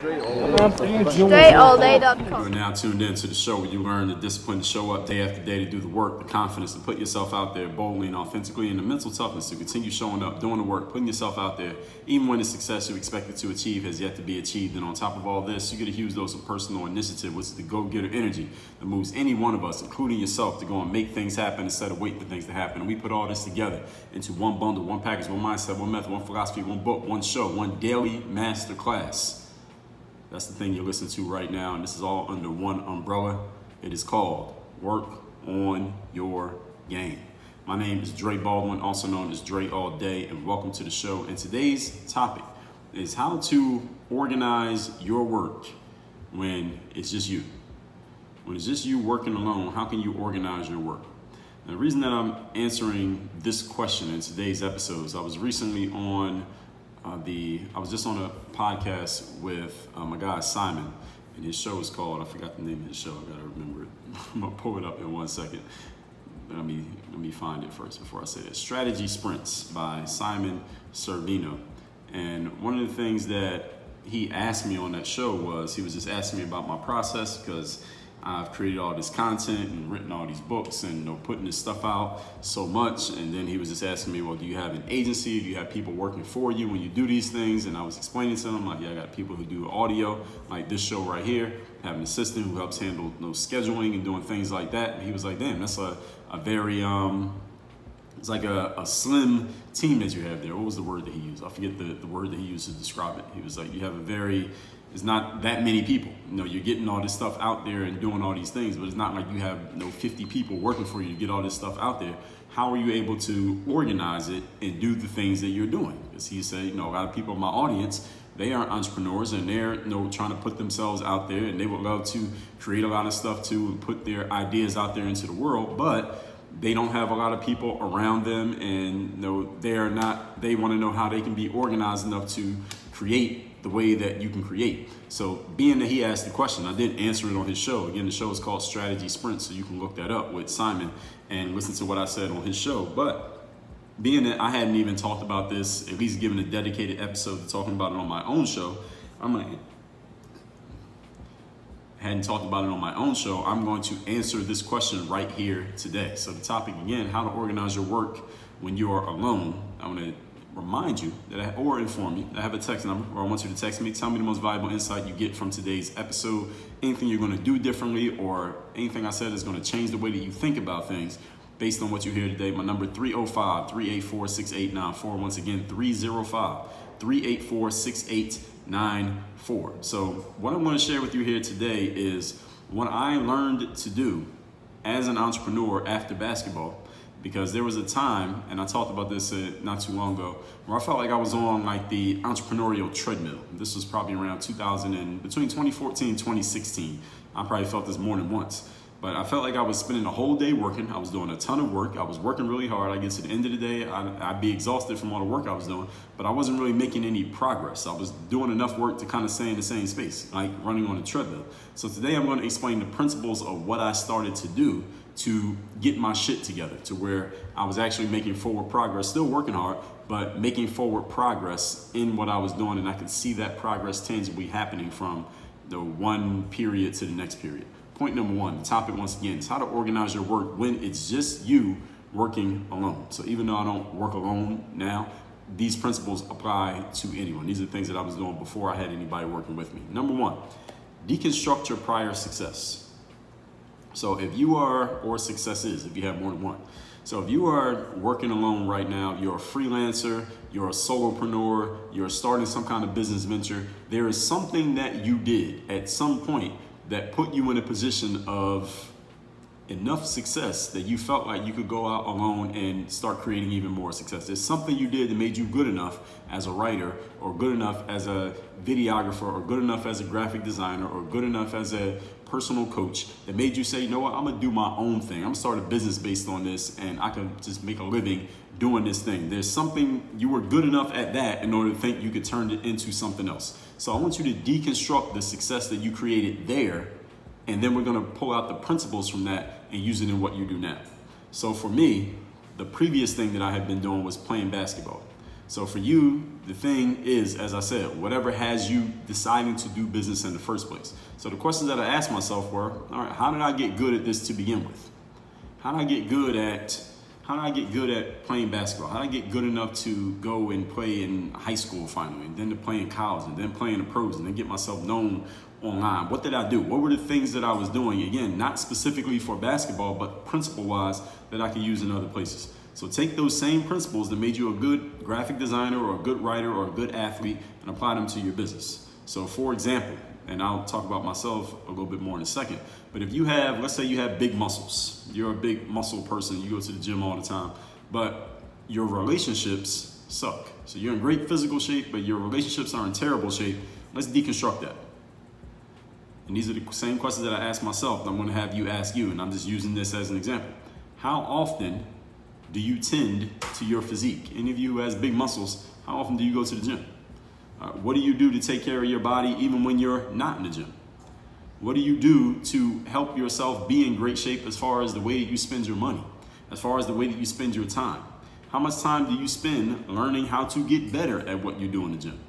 DreAllDay.com. You are now tuned in to the show where you learn the discipline to show up day after day, to do the work, the confidence to put yourself out there boldly and authentically, and the mental toughness to continue showing up, doing the work, putting yourself out there, even when the success you expected to achieve has yet to be achieved. And on top of all this, you get a huge dose of personal initiative, which is the go-getter energy that moves any one of us, including yourself, to go and make things happen instead of waiting for things to happen. And we put all this together into one bundle, one package, one mindset, one method, one philosophy, one book, one show, one daily master class. That's the thing you're listening to right now, and this is all under one umbrella. It is called Work on Your Game. My name is Dre Baldwin, also known as Dre All Day, and welcome to the show. And today's topic is how to organize your work when it's just you. When it's just you working alone, how can you organize your work? And the reason that I'm answering this question in today's episode is I was recently on I was just on a podcast with my guy Simon, and his show is called, I forgot the name of his show, I gotta remember it. I'm gonna pull it up in 1 second. Let me find it first before I say that. Strategy Sprints by Simon Servino. And one of the things that he asked me on that show was, he was just asking me about my process, because I've created all this content and written all these books and putting this stuff out so much. And then he was just asking me, well, do you have an agency? Do you have people working for you when you do these things? And I was explaining to him, like, yeah, I got people who do audio, like this show right here. I have an assistant who helps handle scheduling and doing things like that. And he was like, damn, that's a very, it's like a slim team that you have there. What was the word that he used? I forget the word that he used to describe it. He was like, you have it's not that many people. You're getting all this stuff out there and doing all these things, but it's not like you have 50 people working for you to get all this stuff out there. How are you able to organize it and do the things that you're doing? Because he said, a lot of people in my audience, they are entrepreneurs and they're trying to put themselves out there, and they would love to create a lot of stuff too and put their ideas out there into the world, but they don't have a lot of people around them, and they want to know how they can be organized enough to create the way that you can create. So being that he asked the question, I did answer it on his show. Again, the show is called Strategy Sprints, so you can look that up with Simon and listen to what I said on his show. But being that I hadn't even talked about this, at least given a dedicated episode to talking about it on my own show, I'm going to answer this question right here today. So the topic again, how to organize your work when you are alone. I'm going to remind you or inform you that I have a text number, or I want you to text me. Tell me the most valuable insight you get from today's episode, anything you're going to do differently, or anything I said is going to change the way that you think about things based on what you hear today. My number 305-384-6894. Once again, 305-384-6894. So what I'm going to share with you here today is what I learned to do as an entrepreneur after basketball. Because there was a time, and I talked about this not too long ago, where I felt like I was on like the entrepreneurial treadmill. This was probably around between 2014 and 2016. I probably felt this more than once. But I felt like I was spending the whole day working. I was doing a ton of work. I was working really hard. I get to the end of the day, I'd be exhausted from all the work I was doing, but I wasn't really making any progress. I was doing enough work to kind of stay in the same space, like running on a treadmill. So today I'm going to explain the principles of what I started to do to get my shit together, to where I was actually making forward progress, still working hard, but making forward progress in what I was doing. And I could see that progress tangibly happening from the one period to the next period. Point number one, the topic once again, is how to organize your work when it's just you working alone. So even though I don't work alone now, these principles apply to anyone. These are things that I was doing before I had anybody working with me. Number one, deconstruct your prior success. So if you are, or success is, if you have more than one. So if you are working alone right now, you're a freelancer, you're a solopreneur, you're starting some kind of business venture, there is something that you did at some point that put you in a position of enough success that you felt like you could go out alone and start creating even more success. There's something you did that made you good enough as a writer, or good enough as a videographer, or good enough as a graphic designer, or good enough as a personal coach, that made you say, you know what, I'm gonna do my own thing. I'm gonna start a business based on this, and I can just make a living doing this thing. There's something, you were good enough at that in order to think you could turn it into something else. So I want you to deconstruct the success that you created there, and then we're gonna pull out the principles from that and use it in what you do now. So for me, the previous thing that I had been doing was playing basketball. So for you, the thing is, as I said, whatever has you deciding to do business in the first place. So the questions that I asked myself were, all right, how did I get good at this to begin with? How did I get good at playing basketball? How did I get good enough to go and play in high school finally, and then to play in college, and then play in the pros, and then get myself known online? What did I do? What were the things that I was doing? Again, not specifically for basketball, but principle-wise that I could use in other places. So take those same principles that made you a good graphic designer or a good writer or a good athlete and apply them to your business. So for example, and I'll talk about myself a little bit more in a second, but if you have, let's say you have big muscles, you're a big muscle person, you go to the gym all the time, but your relationships suck. So you're in great physical shape, but your relationships are in terrible shape. Let's deconstruct that. And these are the same questions that I ask myself, and I'm going to have you ask you, and I'm just using this as an example. How often do you tend to your physique? Any of you who has big muscles, how often do you go to the gym? What do you do to take care of your body even when you're not in the gym? What do you do to help yourself be in great shape as far as the way that you spend your money, as far as the way that you spend your time? How much time do you spend learning how to get better at what you do in the gym?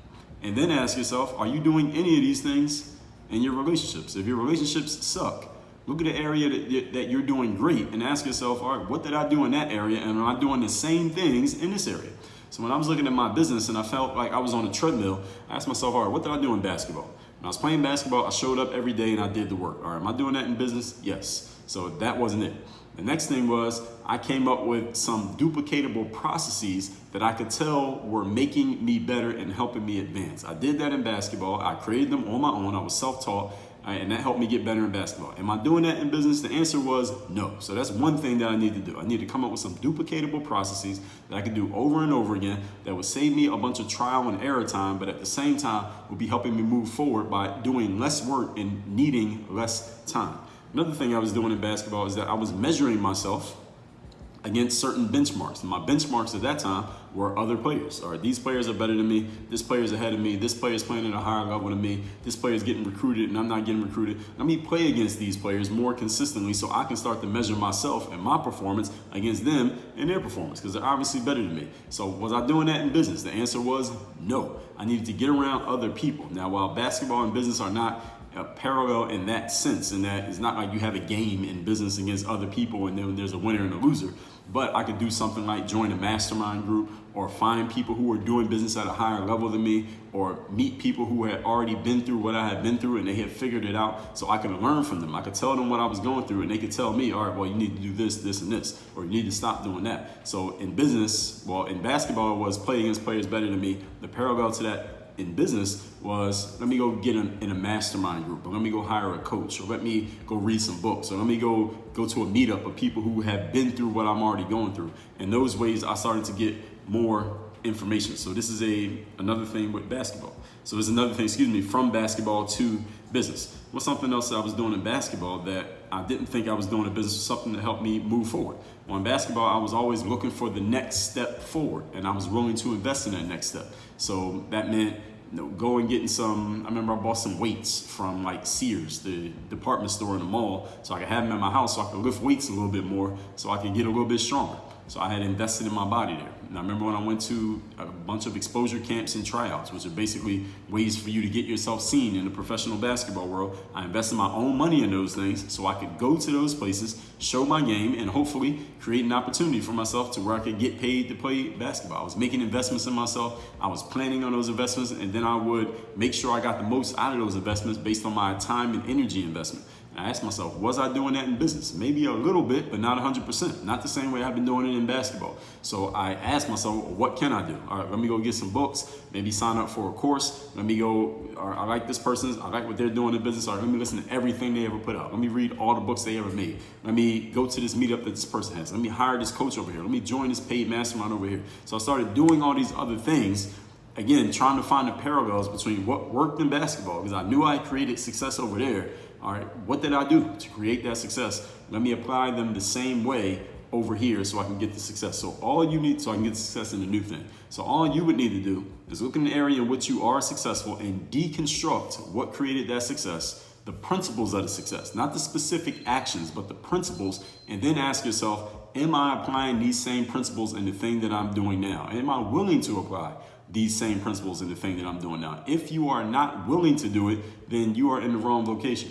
And then ask yourself, are you doing any of these things in your relationships? If your relationships suck, look at the area that you're doing great and ask yourself, all right, what did I do in that area? And am I doing the same things in this area? So when I was looking at my business and I felt like I was on a treadmill, I asked myself, all right, what did I do in basketball? When I was playing basketball, I showed up every day and I did the work. All right, am I doing that in business? Yes. So that wasn't it. The next thing was I came up with some duplicatable processes that I could tell were making me better and helping me advance. I did that in basketball. I created them on my own. I was self-taught. And that helped me get better in basketball. Am I doing that in business? The answer was no. So that's one thing that I need to do. I need to come up with some duplicatable processes that I can do over and over again that would save me a bunch of trial and error time, but at the same time would be helping me move forward by doing less work and needing less time. Another thing I was doing in basketball is that I was measuring myself against certain benchmarks. And my benchmarks at that time were other players. All right, these players are better than me. This player's ahead of me. This player's playing at a higher level than me. This player's getting recruited and I'm not getting recruited. Let me play against these players more consistently so I can start to measure myself and my performance against them and their performance because they're obviously better than me. So was I doing that in business? The answer was no. I needed to get around other people. Now, while basketball and business are not parallel in that sense, and that it's not like you have a game in business against other people and then there's a winner and a loser, but I could do something like join a mastermind group or find people who are doing business at a higher level than me or meet people who had already been through what I had been through and they had figured it out so I could learn from them. I could tell them what I was going through and they could tell me, all right, well, you need to do this, this, and this, or you need to stop doing that. So in business, well, in basketball it was play against players better than me. The parallel to that in business was let me go get in a mastermind group, or let me go hire a coach, or let me go read some books, or let me go to a meetup of people who have been through what I'm already going through. And those ways I started to get more information. So this is another thing with basketball. So there's another thing, from basketball to business. What's something else that I was doing in basketball that I didn't think I was doing in business, something to help me move forward? Well, in basketball, I was always looking for the next step forward, and I was willing to invest in that next step. So that meant go and getting I remember I bought some weights from like Sears, the department store in the mall, so I could have them in my house so I could lift weights a little bit more so I could get a little bit stronger. So I had invested in my body there. And I remember when I went to a bunch of exposure camps and tryouts, which are basically ways for you to get yourself seen in the professional basketball world. I invested my own money in those things so I could go to those places, show my game, and hopefully create an opportunity for myself to where I could get paid to play basketball. I was making investments in myself. I was planning on those investments, and then I would make sure I got the most out of those investments based on my time and energy investment. And I asked myself, was I doing that in business? Maybe a little bit, but not 100%. Not the same way I've been doing it in basketball. So I asked myself, what can I do? All right, let me go get some books, maybe sign up for a course. Let me go, I like this person, I like what they're doing in business. All right, let me listen to everything they ever put out. Let me read all the books they ever made. Let me go to this meetup that this person has. Let me hire this coach over here. Let me join this paid mastermind over here. So I started doing all these other things. Again, trying to find the parallels between what worked in basketball, because I knew I created success over there. All right, what did I do to create that success? Let me apply them the same way over here so I can get the success. So I can get success in the new thing. So all you would need to do is look in the area in which you are successful and deconstruct what created that success, the principles of the success, not the specific actions, but the principles, and then ask yourself, Am I applying these same principles in the thing that I'm doing now? Am I willing to apply these same principles in the thing that I'm doing now? If you are not willing to do it, then you are in the wrong location.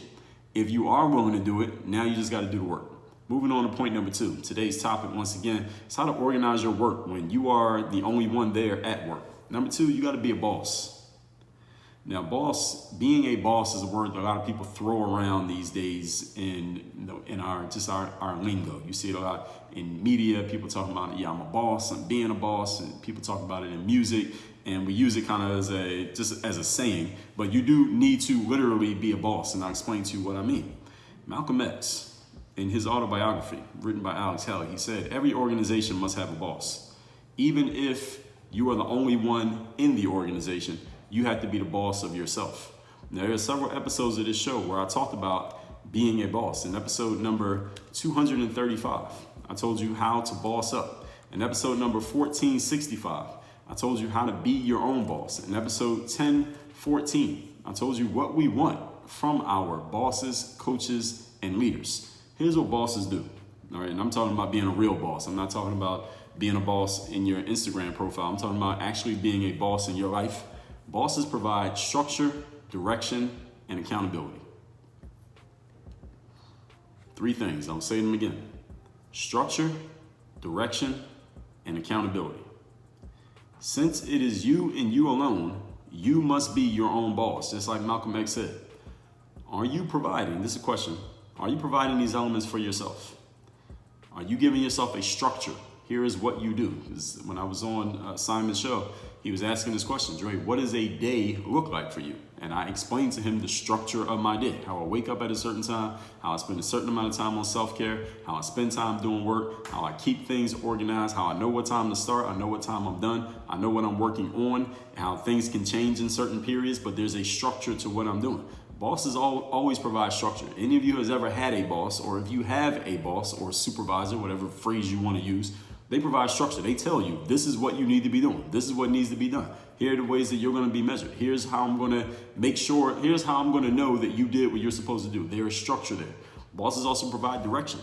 If you are willing to do it, now you just got to do the work. Moving on to point number 2. Today's topic, once again, is how to organize your work when you are the only one there at work. Number 2, you got to be a boss. Now, being a boss is a word that a lot of people throw around these days in our lingo. You see it a lot in media, people talking about, yeah, I'm a boss, I'm being a boss, and people talk about it in music, and we use it kind of as a saying, but you do need to literally be a boss, and I'll explain to you what I mean. Malcolm X, in his autobiography, written by Alex Haley, he said, every organization must have a boss. Even if you are the only one in the organization, you have to be the boss of yourself. Now, there are several episodes of this show where I talked about being a boss. In episode number 235, I told you how to boss up. In episode number 1465, I told you how to be your own boss. In episode 1014, I told you what we want from our bosses, coaches, and leaders. Here's what bosses do. All right, and I'm talking about being a real boss. I'm not talking about being a boss in your Instagram profile. I'm talking about actually being a boss in your life. Bosses provide structure, direction, and accountability. 3 things. I'll say them again. Structure, direction, and accountability. Since it is you and you alone, you must be your own boss, just like Malcolm X said. Are you providing, this is a question, are you providing these elements for yourself? Are you giving yourself a structure? Here is what you do. Because when I was on Simon's show, he was asking this question, Dre, what does a day look like for you? And I explained to him the structure of my day, how I wake up at a certain time, how I spend a certain amount of time on self-care, how I spend time doing work, how I keep things organized, how I know what time to start, I know what time I'm done, I know what I'm working on, how things can change in certain periods, but there's a structure to what I'm doing. Bosses always provide structure. Any of you has ever had a boss, or if you have a boss or a supervisor, whatever phrase you want to use, they provide structure. They tell you, this is what you need to be doing. This is what needs to be done. Here are the ways that you're going to be measured. Here's how I'm going to make sure, here's how I'm going to know that you did what you're supposed to do. There is structure there. Bosses also provide direction.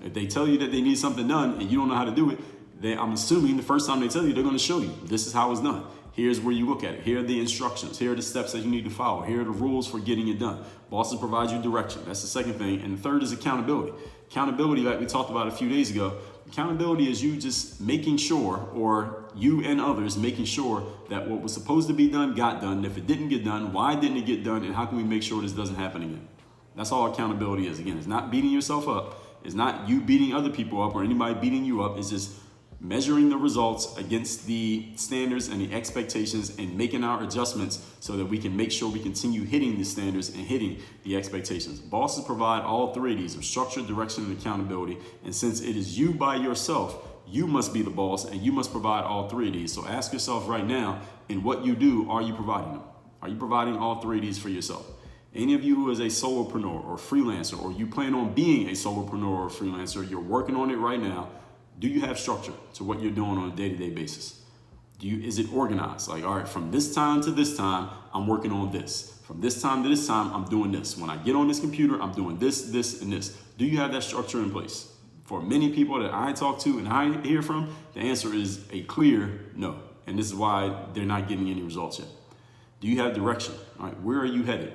If they tell you that they need something done and you don't know how to do it, I'm assuming the first time they tell you, they're going to show you. This is how it's done. Here's where you look at it. Here are the instructions. Here are the steps that you need to follow. Here are the rules for getting it done. Bosses provide you direction. That's the second thing. And the third is accountability. Accountability, like we talked about a few days ago, accountability is you just making sure, or you and others making sure that what was supposed to be done got done. And if it didn't get done, why didn't it get done? And how can we make sure this doesn't happen again? That's all accountability is. Again, it's not beating yourself up. It's not you beating other people up or anybody beating you up. It's just measuring the results against the standards and the expectations and making our adjustments so that we can make sure we continue hitting the standards and hitting the expectations. Bosses provide all 3 of these of structure, direction, and accountability. And since it is you by yourself, you must be the boss and you must provide all 3 of these. So ask yourself right now, in what you do, are you providing them? Are you providing all 3 of these for yourself? Any of you who is a solopreneur or freelancer, or you plan on being a solopreneur or freelancer, you're working on it right now. Do you have structure to what you're doing on a day-to-day basis? Is it organized? Like, all right, from this time to this time, I'm working on this. From this time to this time, I'm doing this. When I get on this computer, I'm doing this, this, and this. Do you have that structure in place? For many people that I talk to and I hear from, the answer is a clear no. And this is why they're not getting any results yet. Do you have direction? All right, where are you headed?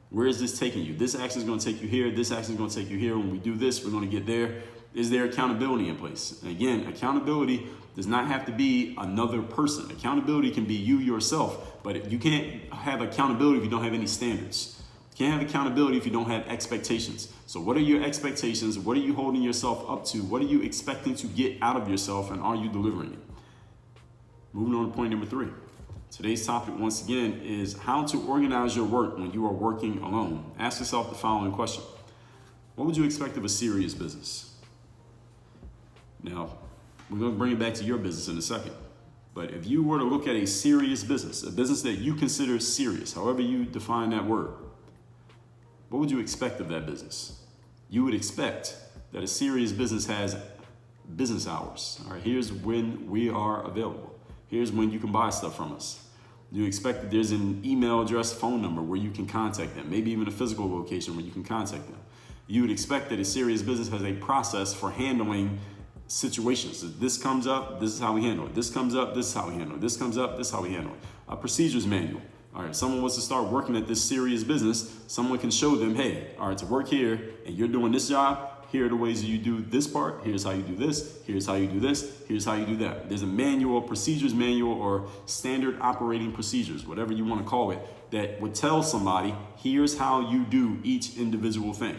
Where is this taking you? This action is going to take you here. This action is going to take you here. When we do this, we're going to get there. Is there accountability in place? And again, accountability does not have to be another person. Accountability can be you yourself, but you can't have accountability if you don't have any standards. You can't have accountability if you don't have expectations. So what are your expectations? What are you holding yourself up to? What are you expecting to get out of yourself, and are you delivering it? Moving on to point number 3. Today's topic, once again, is how to organize your work when you are working alone. Ask yourself the following question. What would you expect of a serious business? Now, we're going to bring it back to your business in a second. But if you were to look at a serious business, a business that you consider serious, however you define that word, what would you expect of that business? You would expect that a serious business has business hours. All right, here's when we are available. Here's when you can buy stuff from us. You expect that there's an email address, phone number where you can contact them, maybe even a physical location where you can contact them. You would expect that a serious business has a process for handling situations. If this comes up, this is how we handle it. This comes up, this is how we handle it. This comes up, this is how we handle it. A procedures manual. All right, if someone wants to start working at this serious business, someone can show them, hey, all right, to work here and you're doing this job, here are the ways you do this part, here's how you do this, here's how you do this, here's how you do that. There's a manual, procedures manual, or standard operating procedures, whatever you want to call it, that would tell somebody, here's how you do each individual thing.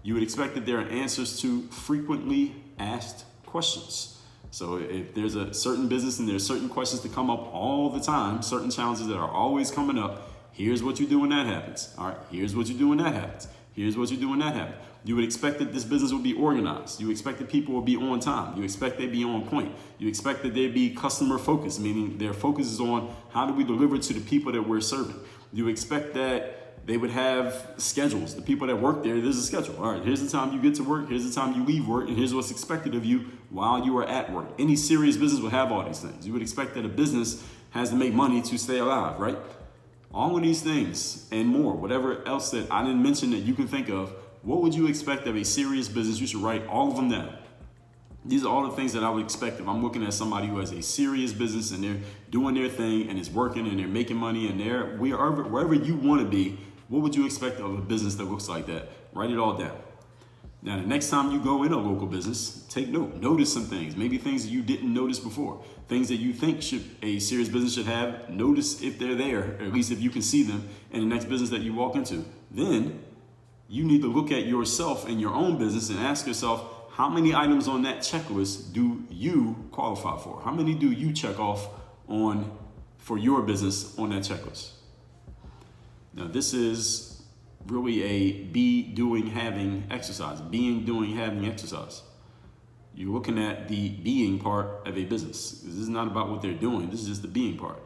You would expect that there are answers to frequently asked questions. So if there's a certain business and there's certain questions that come up all the time, certain challenges that are always coming up, here's what you do when that happens. All right, here's what you do when that happens. Here's what you do when that happens. You would expect that this business will be organized. You expect that people will be on time. You expect they'd be on point. You expect that they'd be customer focused, meaning their focus is on how do we deliver to the people that we're serving. You expect that they would have schedules. The people that work there, there's a schedule. All right, here's the time you get to work, here's the time you leave work, and here's what's expected of you while you are at work. Any serious business will have all these things. You would expect that a business has to make money to stay alive, right? All of these things and more, whatever else that I didn't mention that you can think of, what would you expect of a serious business? You should write all of them down. These are all the things that I would expect if I'm looking at somebody who has a serious business and they're doing their thing and it's working and they're making money and they're wherever you want to be. What would you expect of a business that looks like that? Write it all down. Now, the next time you go in a local business, take note. Notice some things, maybe things that you didn't notice before, things that you think a serious business should have. Notice if they're there, or at least if you can see them in the next business that you walk into. Then you need to look at yourself and your own business and ask yourself, how many items on that checklist do you qualify for? How many do you check off on for your business on that checklist? Now, this is really a be, doing, having exercise. Being, doing, having exercise. You're looking at the being part of a business. This is not about what they're doing. This is just the being part.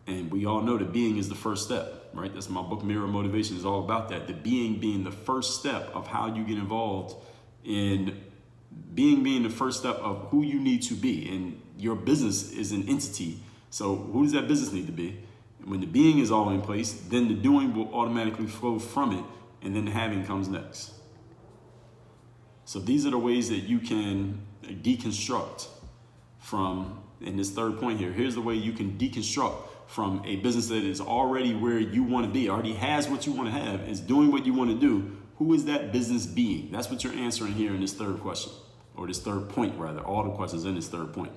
And we all know that being is the first step, right? That's my book, Mirror Motivation, is all about that. The being the first step of how you get involved in being the first step of who you need to be. And your business is an entity. So who does that business need to be? When the being is all in place, then the doing will automatically flow from it, and then the having comes next. So these are the ways that you can deconstruct from, in this third point here, here's the way you can deconstruct from a business that is already where you want to be, already has what you want to have, is doing what you want to do. Who is that business being? That's what you're answering here in this third question, or this third point rather, all the questions in this third point.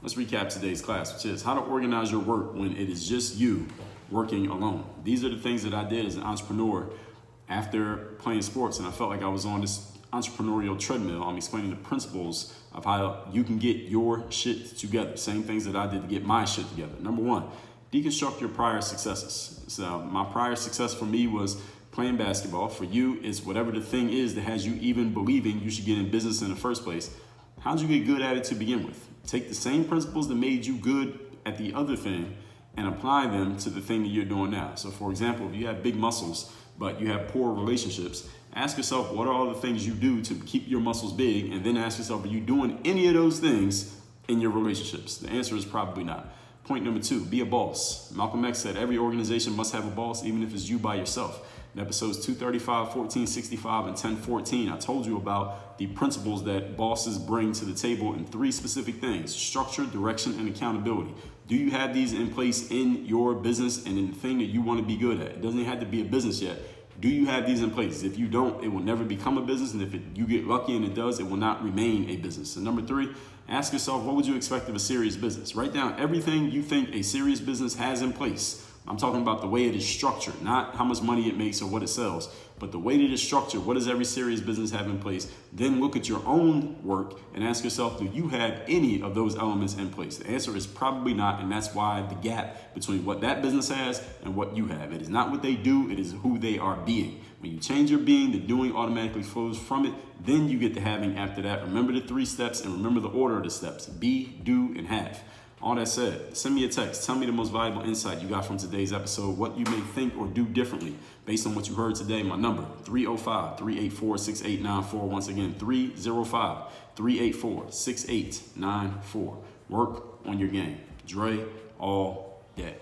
Let's recap today's class, which is how to organize your work when it is just you working alone. These are the things that I did as an entrepreneur after playing sports, and I felt like I was on this entrepreneurial treadmill. I'm explaining the principles of how you can get your shit together. Same things that I did to get my shit together. Number one, deconstruct your prior successes. So my prior success for me was playing basketball. For you, it's whatever the thing is that has you even believing you should get in business in the first place. How'd you get good at it to begin with? Take the same principles that made you good at the other thing and apply them to the thing that you're doing now. So for example, if you have big muscles, but you have poor relationships, ask yourself, what are all the things you do to keep your muscles big? And then ask yourself, are you doing any of those things in your relationships? The answer is probably not. Point number two, be a boss. Malcolm X said every organization must have a boss, even if it's you by yourself. In episodes 235, 1465, and 1014, I told you about the principles that bosses bring to the table in three specific things: structure, direction, and accountability. Do you have these in place in your business and in the thing that you want to be good at? It doesn't have to be a business yet. Do you have these in place? If you don't, it will never become a business. And if you get lucky and it does, it will not remain a business. And number three, ask yourself, what would you expect of a serious business? Write down everything you think a serious business has in place. I'm talking about the way it is structured, not how much money it makes or what it sells, but the way that it is structured. What does every serious business have in place? Then look at your own work and ask yourself, do you have any of those elements in place? The answer is probably not, and that's why the gap between what that business has and what you have. It is not what they do, it is who they are being. When you change your being, the doing automatically flows from it. Then you get the having after that. Remember the three steps and remember the order of the steps: be, do, and have. All that said, send me a text. Tell me the most valuable insight you got from today's episode, what you may think or do differently based on what you heard today. My number, 305-384-6894. Once again, 305-384-6894. Work on your game. Dre all day.